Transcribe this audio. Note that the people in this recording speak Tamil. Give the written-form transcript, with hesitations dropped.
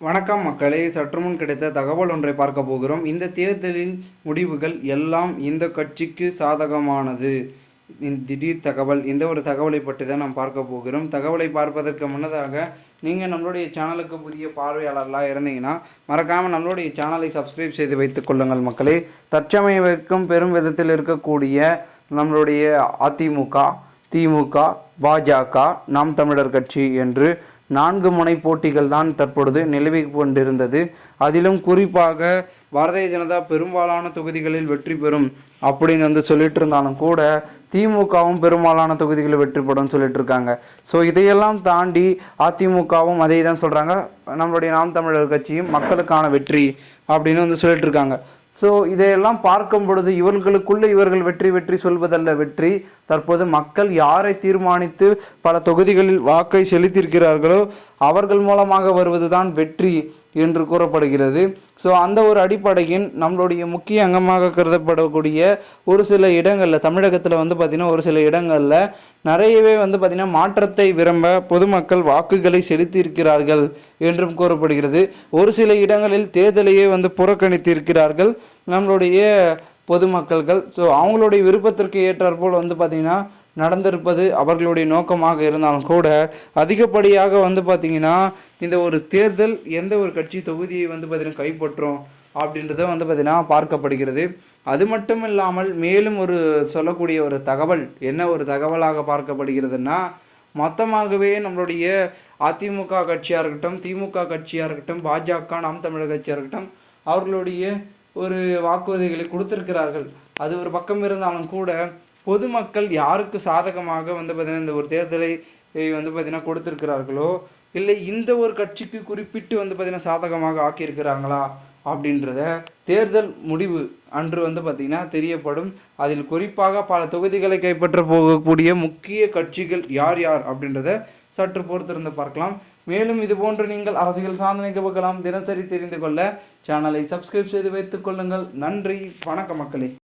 வணக்கம் மக்களே, சற்றுமுன் கிடைத்த தகவல் ஒன்றை பார்க்க போகிறோம். இந்த தேர்தலின் முடிவுகள் எல்லாம் இந்த கட்சிக்கு சாதகமானது. திடீர் தகவல். இந்த ஒரு தகவலை பற்றி தான் நாம் பார்க்க போகிறோம். தகவலை பார்ப்பதற்கு முன்னதாக நீங்கள் நம்மளுடைய சேனலுக்கு புதிய பார்வையாளர்களாக இருந்தீங்கன்னா மறக்காமல் நம்மளுடைய சேனலை சப்ஸ்கிரைப் செய்து வைத்துக் கொள்ளுங்கள் மக்களே. தற்சமயத்திற்கும் பெரும் விதத்தில் இருக்கக்கூடிய நம்மளுடைய அதிமுக, திமுக, பாஜக, நாம் தமிழர் கட்சி என்று 4 முனை போட்டிகள் தான் தற்பொழுது நிலவி கொண்டிருந்தது. அதிலும் குறிப்பாக பாரதிய ஜனதா பெரும்பாலான தொகுதிகளில் வெற்றி பெறும் அப்படின்னு சொல்லிட்டு இருந்தாலும் கூட திமுகவும் பெரும்பாலான தொகுதிகளில் வெற்றி பெறும் சொல்லிட்டு இருக்காங்க. ஸோ இதையெல்லாம் தாண்டி அதிமுகவும் அதே தான் சொல்கிறாங்க, நம்மளுடைய நாம் தமிழர் கட்சியும் மக்களுக்கான வெற்றி அப்படின்னு சொல்லிட்டு இருக்காங்க. ஸோ இதையெல்லாம் பார்க்கும் பொழுது இவர்களுக்குள்ளே இவர்கள் வெற்றி சொல்வதல்ல வெற்றி. தற்போது மக்கள் யாரை தீர்மானித்து பல தொகுதிகளில் வாக்கை செலுத்தியிருக்கிறார்களோ அவர்கள் மூலமாக வருவதுதான் வெற்றி என்று கூறப்படுகிறது. ஸோ அந்த ஒரு அடிப்படையின் நம்மளுடைய முக்கிய அங்கமாக கருதப்படக்கூடிய ஒரு சில இடங்களில் தமிழகத்தில் பார்த்திங்கன்னா ஒரு சில இடங்களில் நிறையவே பார்த்திங்கன்னா மாற்றத்தை விரும்ப பொதுமக்கள் வாக்குகளை செலுத்தியிருக்கிறார்கள் என்றும் கூறப்படுகிறது. ஒரு சில இடங்களில் தேர்தலையே புறக்கணித்திருக்கிறார்கள் நம்மளுடைய பொதுமக்கள்கள். ஸோ அவங்களுடைய விருப்பத்திற்கு ஏற்றாற்போல் பார்த்திங்கன்னா நடந்திருப்பது அவர்களுடைய நோக்கமாக இருந்தாலும் கூட அதிகப்படியாக பார்த்திங்கன்னா இந்த ஒரு தேர்தல் எந்த ஒரு கட்சி தொகுதியை பார்த்திங்கன்னா கைப்பற்றும் அப்படின்றத பார்த்திங்கன்னா பார்க்கப்படுகிறது. அது மட்டும் இல்லாமல் மேலும் ஒரு சொல்லக்கூடிய ஒரு தகவல் என்ன ஒரு தகவலாக பார்க்கப்படுகிறதுனா, மொத்தமாகவே நம்மளுடைய அதிமுக கட்சியாக இருக்கட்டும், திமுக கட்சியாக இருக்கட்டும், பாஜக, நாம் தமிழர் கட்சியாக இருக்கட்டும் அவர்களுடைய ஒரு வாக்குறுதிகளை கொடுத்திருக்கிறார்கள். அது ஒரு பக்கம் இருந்தாலும் கூட பொதுமக்கள் யாருக்கு சாதகமாக பார்த்திங்கன்னா இந்த ஒரு தேர்தலை பார்த்திங்கன்னா கொடுத்திருக்கிறார்களோ இல்லை இந்த ஒரு கட்சிக்கு குறிப்பிட்டு பார்த்திங்கன்னா சாதகமாக ஆக்கியிருக்கிறாங்களா அப்படின்றத தேர்தல் முடிவு அன்று பார்த்திங்கன்னா தெரியப்படும். அதில் குறிப்பாக பல தொகுதிகளை கைப்பற்ற போகக்கூடிய முக்கிய கட்சிகள் யார் யார் அப்படின்றத சற்று பொறுத்திருந்து பார்க்கலாம். மேலும் இது போன்று நீங்கள் அரசியல் சாதனை நிகழ்வுகளாம் தினசரி தெரிந்து கொள்ள சேனலை சப்ஸ்கிரைப் செய்து வைத்துக் கொள்ளுங்கள். நன்றி, வணக்கம் மக்களே.